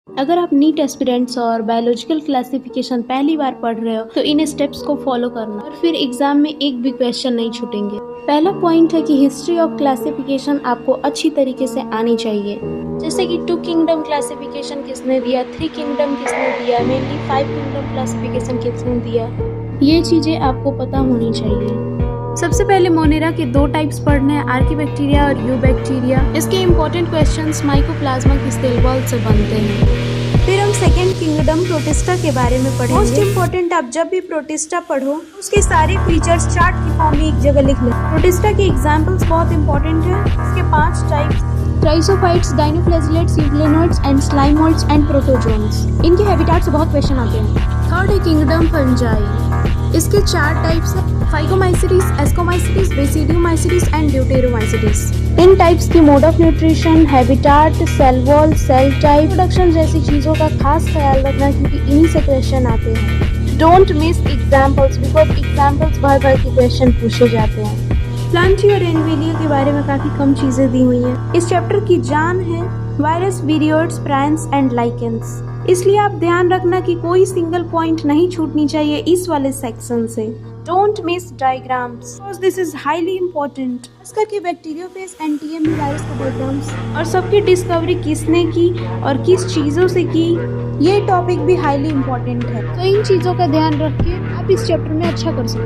अगर आप NEET aspirants और बायोलॉजिकल क्लासिफिकेशन पहली बार पढ़ रहे हो तो इन स्टेप्स को फॉलो करना और फिर एग्जाम में एक भी क्वेश्चन नहीं छूटेंगे। पहला पॉइंट है कि हिस्ट्री ऑफ क्लासिफिकेशन आपको अच्छी तरीके से आनी चाहिए, जैसे कि 2 किंगडम क्लासिफिकेशन किसने दिया, 3 किंगडम किसने दिया, मेनली 5 किंगडम क्लासिफिकेशन किसने दिया, ये चीजें आपको पता होनी चाहिए। सबसे पहले मोनेरा के 2 टाइप्स पढ़ने हैं, आर्कीबैक्टीरिया और यूबैक्टीरिया। इसके इम्पोर्टेंट क्वेश्चंस माइकोप्लाज्मा की सेल वॉल से बनते हैं। फिर हम सेकेंड किंगडम प्रोटिस्टा के बारे में पढ़ेंगे। मोस्ट इम्पोर्टेंट, आप जब भी प्रोटिस्टा पढ़ो उसके सारे फीचर्स चार्ट की फॉर्म में एक जगह लिख लें। प्रोटिस्टा के एग्जांपल्स बहुत इंपॉर्टेंट है। इसके 5 types, chrysophytes, dinoflagellates, euglenoids and slime moulds and protozoans. इनके हैबिटेट से बहुत क्वेश्चन आते हैं। थर्ड है किंगडम फंजाई। इसके 4 टाइप्स है, phycomycetes, ascomycetes, basidiomycetes and deuteromycetes. इन टाइप्स की mode of nutrition, habitat, cell wall, cell type, production जैसी चीजों का खास ख्याल रखना क्योंकि इन्हीं से क्वेश्चन आते हैं। Don't miss examples because examples भर भर के क्वेश्चन पूछे जाते हैं। प्लांटी और एनवेलिया के बारे में काफी कम चीजें दी हुई हैं। इस चैप्टर की जान है वायरस, वीरियोइड्स, प्रायंस एंड लाइकेंस, इसलिए आप ध्यान रखना कि कोई सिंगल पॉइंट नहीं छूटनी चाहिए इस वाले सेक्शन से। Don't miss diagrams because this is highly important, खास करके बैक्टीरियोफेज एंड टीएमई वायरस के डायग्राम्स और सबकी डिस्कवरी किसने की और किस चीजों से की, ये टॉपिक भी हाईली इम्पोर्टेंट है। तो इन चीजों का ध्यान रख के आप इस चैप्टर में अच्छा कर सकते हैं।